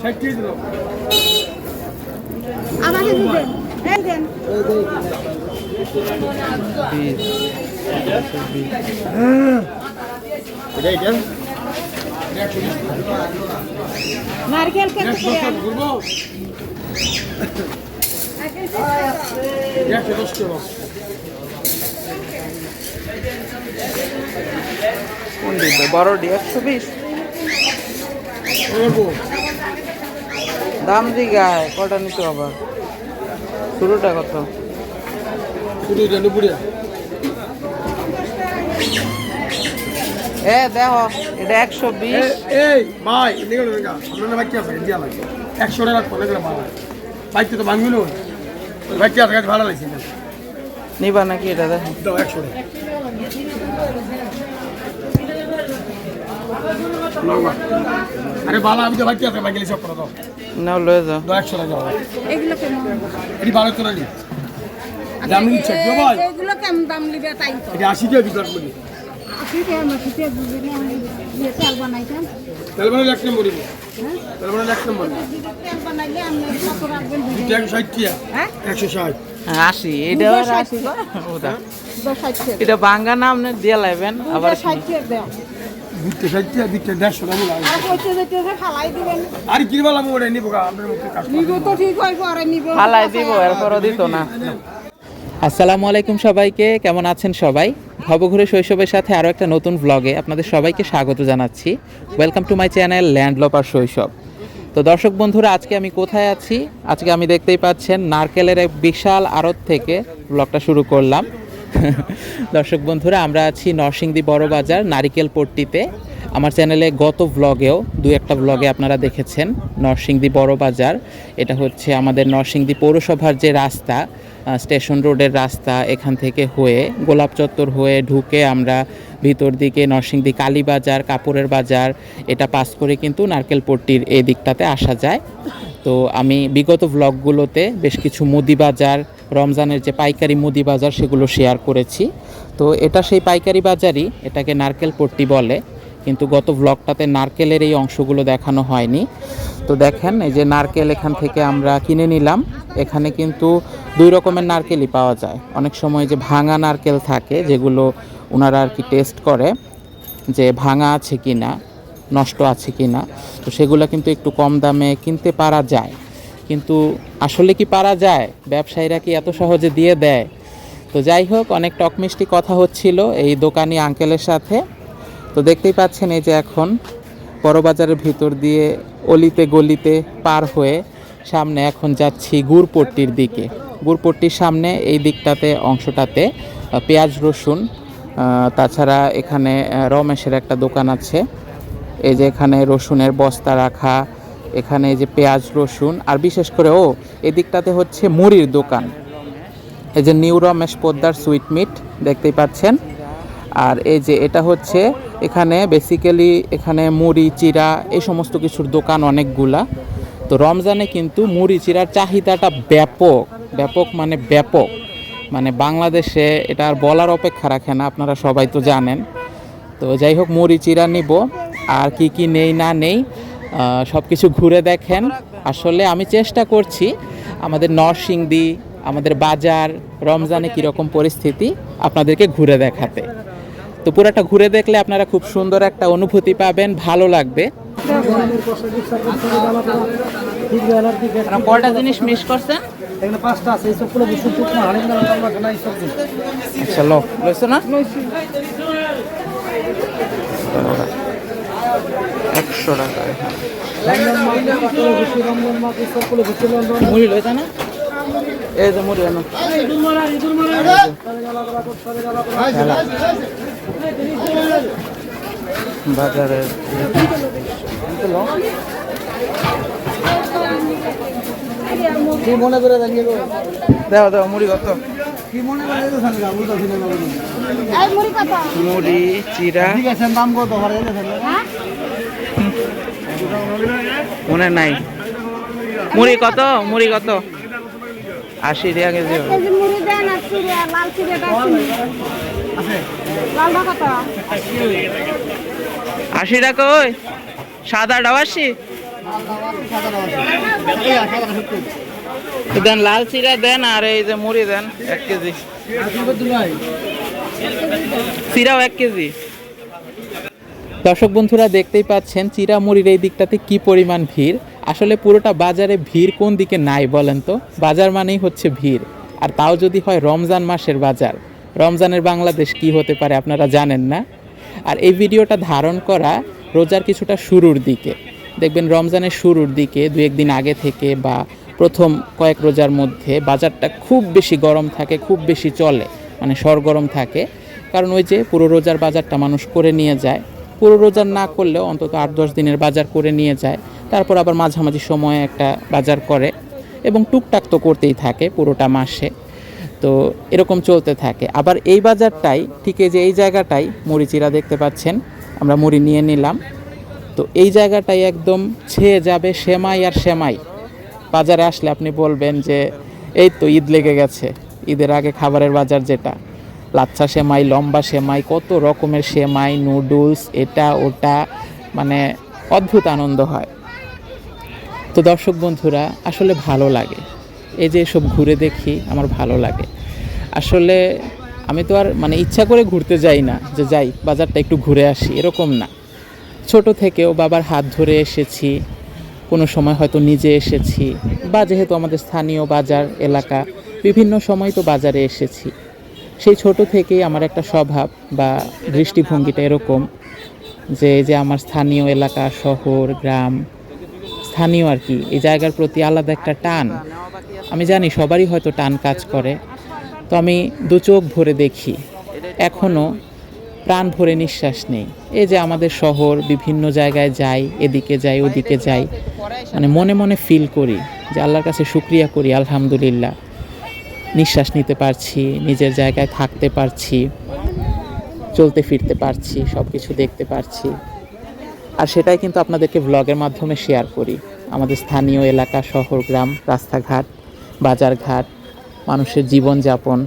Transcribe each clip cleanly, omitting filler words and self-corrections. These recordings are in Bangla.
আমাকে দিবেন এই দেন নারকেল কত করে কোন দিবে বড়ডি 120 দাম দিগায় কটা নিতে হবে শুরুটা কত শুরু জানুপুরিয়া দেখো এটা 120 এই ভাই এদিকে না আমরা বাকি আছে দিয়া লাগে 100 টাকা করে করে ভাড়া বাইক তো ভাঙবি না বাকি আছে ভাড়া লাগছে নিবা নাকি এটা দেখো দাও 100 টাকা আরে ভাড়া আমি তো বাকি আছে বাকি সব করে দাও নাও লয়ে যাও দাও 100 টাকা এগুলো কেমন এটি ভাড়া তো নাকি দাম নিচ্ছে গো ভাই এগুলো কেমন দাম নিবে তাই তো এটা 80 টাকা বিকাশ বলি আপনি কেমন মাটিতে বুঝিনি আমি দিয়ে চাল বানাইতাম তেল বানালে এক নম্বর দিব তেল বানালে এক নম্বর তেল বানাইলে আমি কত রাখবেন এটা 160 টাকা হ্যাঁ 160 80 এটা 80 ওটা 260 এটা বাঙ্গা না আপনি দিয়ে লাইবেন আবার 260 দাও দিতে 60 টাকা দিতে 150 টাকা লাগে আর কইতে যেতে ফালাই দিবেন আর কি বলা মোড়ে নিব আপনার মুখে কাজ নিব তো ঠিক হইব আর নিব ফালাই দিব এরপরও দিত না। আসসালামু আলাইকুম সবাইকে, কেমন আছেন সবাই? ভবঘুরে শৈশবের সাথে আরও একটা নতুন ব্লগে আপনাদের সবাইকে স্বাগত জানাচ্ছি। ওয়েলকাম টু মাই চ্যানেল ল্যান্ডলপার শৈশব। তো দর্শক বন্ধুরা, আজকে আমি কোথায় আছি? আজকে আমি দেখতেই পাচ্ছেন নারকেলের এক বিশাল আড়ত থেকে ব্লগটা শুরু করলাম। দর্শক বন্ধুরা, আমরা আছি নরসিংদী বড় বাজার নারিকেল পট্টিতে। আমার চ্যানেলে গত ব্লগেও দু একটা ব্লগে আপনারা দেখেছেন নরসিংদী বড় বাজার। এটা হচ্ছে আমাদের নরসিংদী পৌরসভার যে রাস্তা, স্টেশন রোডের রাস্তা, এখান থেকে হয়ে গোলাপ চত্বর হয়ে ঢুকে আমরা ভিতর দিকে নরসিংদী কালীবাজার, কাপড়ের বাজার এটা পাস করে কিন্তু নারকেল পট্টির এই দিকটাতে আসা যায়। তো আমি বিগত ব্লগগুলোতে বেশ কিছু মুদি বাজার, রমজানের যে পাইকারি মুদি বাজার সেগুলো শেয়ার করেছি। তো এটা সেই পাইকারি বাজারই, এটাকে নারকেল পট্টি বলে, কিন্তু গত ব্লগটাতে নারকেলের এই অংশগুলো দেখানো হয়নি। তো দেখেন, এই যে নারকেল এখান থেকে আমরা কিনে নিলাম। এখানে কিন্তু দুই রকমের নারকেলই পাওয়া যায়। অনেক সময় যে ভাঙা নারকেল থাকে, যেগুলো ওনারা আর কি টেস্ট করে যে ভাঙা আছে কি না, নষ্ট আছে কি না, তো সেগুলো কিন্তু একটু কম দামে কিনতে পারা যায়। কিন্তু আসলে কি পারা যায়? ব্যবসায়ীরা কি এত সহজে দিয়ে দেয়? তো যাই হোক, অনেক টক মিষ্টি কথা হচ্ছিল এই দোকানি আঙ্কেলের সাথে। তো দেখতেই পাচ্ছেন, এই যে এখন বড়বাজারের ভিতর দিয়ে অলিতে গলিতে পার হয়ে সামনে এখন যাচ্ছি গুড়পট্টির দিকে। গুড়পট্টির সামনে এই দিকটাতে অংশটাতে পেঁয়াজ রসুন, তাছাড়া এখানে রমেশের একটা দোকান আছে। এই যে এখানে রসুনের বস্তা রাখা, এখানে এই যে পেঁয়াজ রসুন, আর বিশেষ করে এদিকটাতে হচ্ছে মুড়ির দোকান। এই যে new Ramesh Poddar sweet meat দেখতেই পাচ্ছেন। আর এই যে এটা হচ্ছে এখানে বেসিক্যালি এখানে মুড়ি চিরা এই সমস্ত কিছুর দোকান অনেকগুলা। তো রমজানে কিন্তু মুড়ি চিরার চাহিদাটা ব্যাপক ব্যাপক মানে ব্যাপক, মানে বাংলাদেশে এটা আর বলার অপেক্ষা রাখে না, আপনারা সবাই তো জানেন। তো যাই হোক, মুড়ি চিরা নিব, আর কি কি নেই না নেই সব কিছু ঘুরে দেখেন। আসলে আমি চেষ্টা করছি আমাদের নরসিংদী, আমাদের বাজার রমজানে কীরকম পরিস্থিতি আপনাদেরকে ঘুরে দেখাতে। তো পুরোটা ঘুরে দেখলে আপনারা খুব সুন্দর একটা অনুভূতি পাবেন, ভালো লাগবে। কয়টা জিনিস মিস করছেন? এখানে 5টা আছে, এই সবগুলো বিশুদ্ধ তোমার হাড়ি গেল আমরা খানা এই সব। আচ্ছা, লো লইছো না? 100 টাকা মুড়ি লইতা না? এই যে মুড়ি আনো বাজারের কি মনে করে জানিয়ে দাও দাও মুড়ি কত? কি মনে করে এই মুড়ি কত মুড়ি চিরা ঠিক আছে, দাম কত করে হ্যাঁ মনে নাই। মুড়ি কত? মুড়ি কত? 80 টাকা কেজি। এই যে মুড়ি দেন আর চিড়া, লাল চিড়াটা আছে লালটা কত? 80 টাকা। ওই সাদাটা 80। দেন লাল চিরা দেন, আর এই যে মুড়ি দেন 1 কেজি, চিরাও 1 কেজি। দর্শক বন্ধুরা দেখতেই পাচ্ছেন চিরা মুড়ির এই দিকটাতে কি পরিমাণ ভিড়। আসলে পুরোটা বাজারে ভিড় কোন দিকে নাই বলেন তো? বাজার মানেই হচ্ছে ভিড়, আর তাও যদি হয় রমজান মাসের বাজার। রমজানের বাংলাদেশ কি হতে পারে আপনারা জানেন না। আর এই ভিডিওটা ধারণ করা রোজার কিছুটা শুরুর দিকে, দেখবেন রমজানের শুরুর দিকে 2-1 দিন আগে থেকে বা প্রথম কয়েক রোজার মধ্যে বাজারটা খুব বেশি গরম থাকে, খুব বেশি চলে, মানে সরগরম থাকে। কারণ ওই যে পুরো রোজার বাজারটা মানুষ করে নিয়ে যায়, পুরো রোজার না করলেও অন্তত 8-10 দিনের বাজার করে নিয়ে যায়, তারপর আবার মাঝামাঝি সময়ে একটা বাজার করে, এবং টুকটাক তো করতেই থাকে পুরোটা মাসে। তো এরকম চলতে থাকে। আবার এই বাজারটাই ঠিক এই যে এই জায়গাটাই মুড়ি চিরা দেখতে পাচ্ছেন, আমরা মুড়ি নিয়ে নিলাম। তো এই জায়গাটাই একদম ছেয়ে যাবে সেমাই আর সেমাই। বাজারে আসলে আপনি বলবেন যে এই তো ঈদ লেগে গেছে, ঈদের আগে খাবারের বাজার যেটা, লাচ্ছা সেমাই, লম্বা সেমাই, কত রকমের সেমাই, নুডলস, এটা ওটা, মানে অদ্ভুত আনন্দ হয়। তো দর্শক বন্ধুরা আসলে ভালো লাগে, এই যে সব ঘুরে দেখি আমার ভালো লাগে। আসলে আমি তো আর মানে ইচ্ছা করে ঘুরতে যাই না যে যাই বাজারটা একটু ঘুরে আসি, এরকম না। ছোট থেকেও বাবার হাত ধরে এসেছি, কোনো সময় হয়তো নিজে এসেছি, বা যেহেতু আমাদের স্থানীয় বাজার এলাকা, বিভিন্ন সময় তো বাজারে এসেছি। সেই ছোট থেকেই আমার একটা স্বভাব বা দৃষ্টিভঙ্গিটা এরকম যে আমার স্থানীয় এলাকা, শহর, গ্রাম, স্থানীয় আর কি, এই জায়গার প্রতি আলাদা একটা টান। আমি জানি সবারই হয়তো টান কাজ করে। তো আমি 2 চোখ ভরে দেখি, এখনও প্রাণ ভরে নিঃশ্বাস নেই। এই যে আমাদের শহর, বিভিন্ন জায়গায় যাই, এদিকে যাই ওদিকে যাই, মানে মনে মনে ফিল করি যে আল্লাহর কাছে শুকরিয়া করি, আলহামদুলিল্লাহ নিঃশ্বাস নিতে পারছি, নিজের জায়গায় থাকতে পারছি, চলতে ফিরতে পারছি, সব কিছু দেখতে পারছি। আর সেটাই কিন্তু আপনাদেরকে ব্লগের মাধ্যমে শেয়ার করি। আমাদের স্থানীয় এলাকা, শহর, গ্রাম, রাস্তাঘাট, বাজারঘাট, মানুষের জীবনযাপন,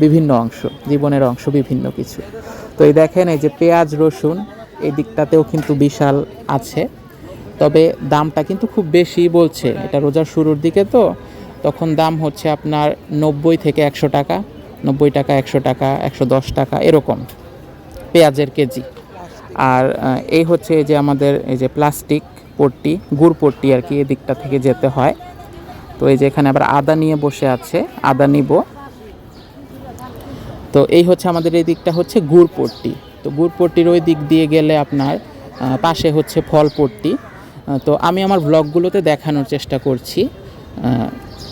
বিভিন্ন অংশ, জীবনের অংশ, বিভিন্ন কিছু। তো এই দেখেন, এই যে পেঁয়াজ রসুন এই দিকটাতেও কিন্তু বিশাল আছে, তবে দামটা কিন্তু খুব বেশি বলছে। এটা রোজার শুরুর দিকে তো, তখন দাম হচ্ছে আপনার 90 থেকে 100 টাকা, 90 টাকা, 100 টাকা, 110 টাকা এরকম পেঁয়াজের কেজি। আর এই হচ্ছে এই যে আমাদের এই যে প্লাস্টিক পট্টি, গুড় পট্টি আর কি, এদিকটা থেকে যেতে হয়। তো এই যে এখানে আবার আদা নিয়ে বসে আছে, আদা নিব। তো এই হচ্ছে আমাদের এই দিকটা হচ্ছে গুড় পট্টি। তো গুড় পট্টির ওই দিক দিয়ে গেলে আপনার পাশে হচ্ছে ফল পট্টি। তো আমি আমার ব্লগগুলোতে দেখানোর চেষ্টা করছি,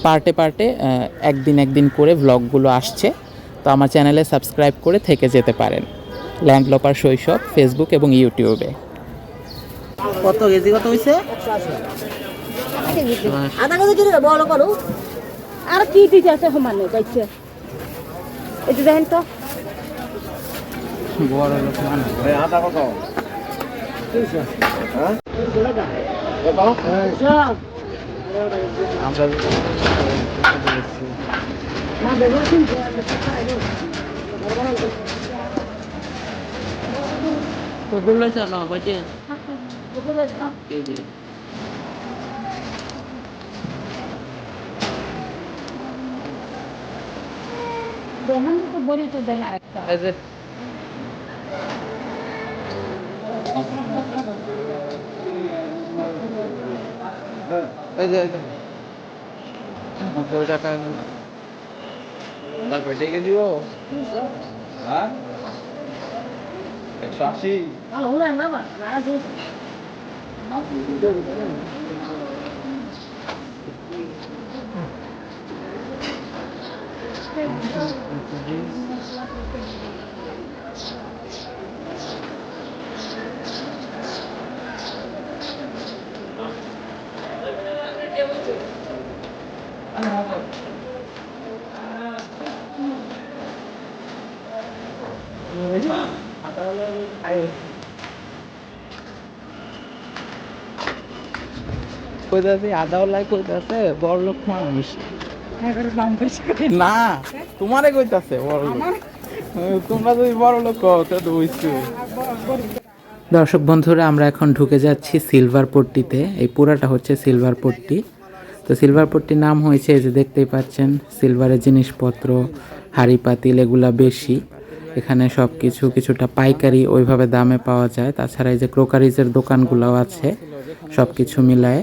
পার্টে পার্টে একদিন করে ব্লগগুলো আসছে। তো আমার চ্যানেলে সাবস্ক্রাইব করে থেকে যেতে পারেন, ল্যান্ডলপার শৈশব, ফেসবুক এবং ইউটিউবে। কত কেজি কত হইছে? আধা কেজি কিনে বড় করো। আর কি দিতে আছে সমানে যাইছে, এটা দেখেন তো বড় লোক মানুষ। আদা কত? আমরা কতগুলো চালো বাজে? কেজি দেখেন তো বড়ি তো দেখেন একটা এই যে এই যে 90 টাকা তারপরে ডেকে দিব। হ্যাঁ 180। ভালো হলো না বাবা আর দে কইতাছি আদাওয়ালাই কইতাছে বড় লোক মানুষ। না তোমারে কইতাছে বড় লোক। তোমরা যদি বড় লোক কও তো বুঝছো। দর্শক বন্ধুরা, আমরা এখন ঢুকে যাচ্ছি সিলভার পট্টিতে। এই পুরাটা হচ্ছে সিলভার পট্টি। তো সিলভার পট্টির নাম হয়েছে, এই যে দেখতেই পাচ্ছেন, সিলভারের জিনিসপত্র, হাঁড়ি পাতিল এগুলা বেশি। এখানে সব কিছু কিছুটা পাইকারি ওইভাবে দামে পাওয়া যায়। তাছাড়া এই যে ক্রোকারিজের দোকানগুলোও আছে, সব কিছু মিলায়।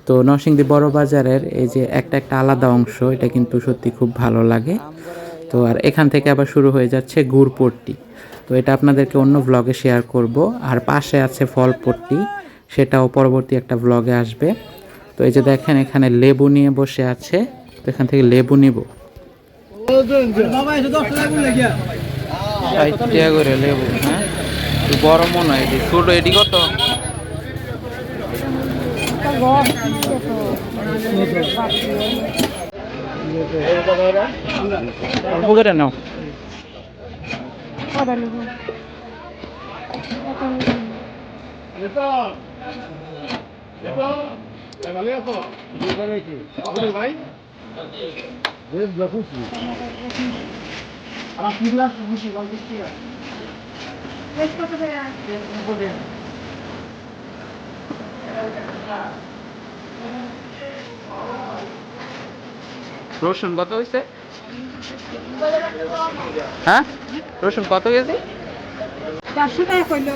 তো নরসিংদী বড় বাজারের এই যে একটা একটা আলাদা অংশ, এটা কিন্তু সত্যি খুব ভালো লাগে। তো আর এখান থেকে আবার শুরু হয়ে যাচ্ছে গুড় পট্টি। তো এটা আপনাদেরকে অন্য ভ্লগে শেয়ার করব। আর পাশে আছে ফল পট্টি, সেটাও পরবর্তী একটা ভ্লগে আসবে। তো এই যে দেখেন এখানে লেবু নিয়ে বসে আছে, তো এখান থেকে লেবু নিব। করে লেবু, হ্যাঁ বড় মনে হয়, ছোট এটি কত? অল্প করে নাও। রসুন কত হয়েছে? হ্যাঁ, রসুন কত কেজি? 400 টাকা কইলো।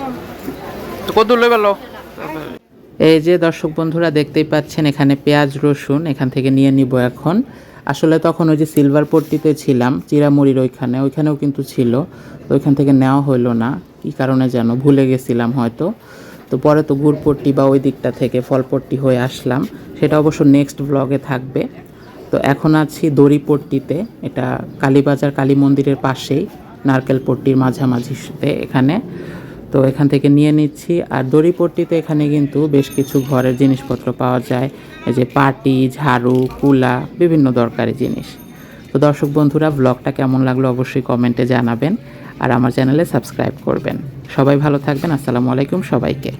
তো কত লেবেল? এই যে দর্শক বন্ধুরা দেখতেই পাচ্ছেন, এখানে পেঁয়াজ রসুন এখান থেকে নিয়ে নিব এখন। আসলে তখন ওই যে সিলভার পট্টিতে ছিলাম, চিরামুড়ির ওইখানেও কিন্তু ছিল, তো ওইখান থেকে নেওয়া হইলো না, কি কারণে যেন ভুলে গেছিলাম হয়তো। তো পরে তো গুড় পট্টি বা ওই দিকটা থেকে ফল পট্টি হয়ে আসলাম, সেটা অবশ্য নেক্সট ব্লগে থাকবে। তো এখন আছি দড়ি পট্টিতে, এটা কালীবাজার কালী মন্দিরের পাশেই, নারকেল পট্টির মাঝামাঝিতে এখানে। তো এখান থেকে নিয়ে নিচ্ছি। আর দড়ি পট্টিতে এখানে কিন্তু বেশ কিছু ঘরের জিনিসপত্র পাওয়া যায়, এই যে পাটি, ঝাড়ু, কুলা, বিভিন্ন দরকারি জিনিস। তো দর্শক বন্ধুরা, ব্লগটা কেমন লাগলো অবশ্যই কমেন্টে জানাবেন, আর আমার চ্যানেলে সাবস্ক্রাইব করবেন। সবাই ভালো থাকবেন। আসসালামু আলাইকুম সবাইকে।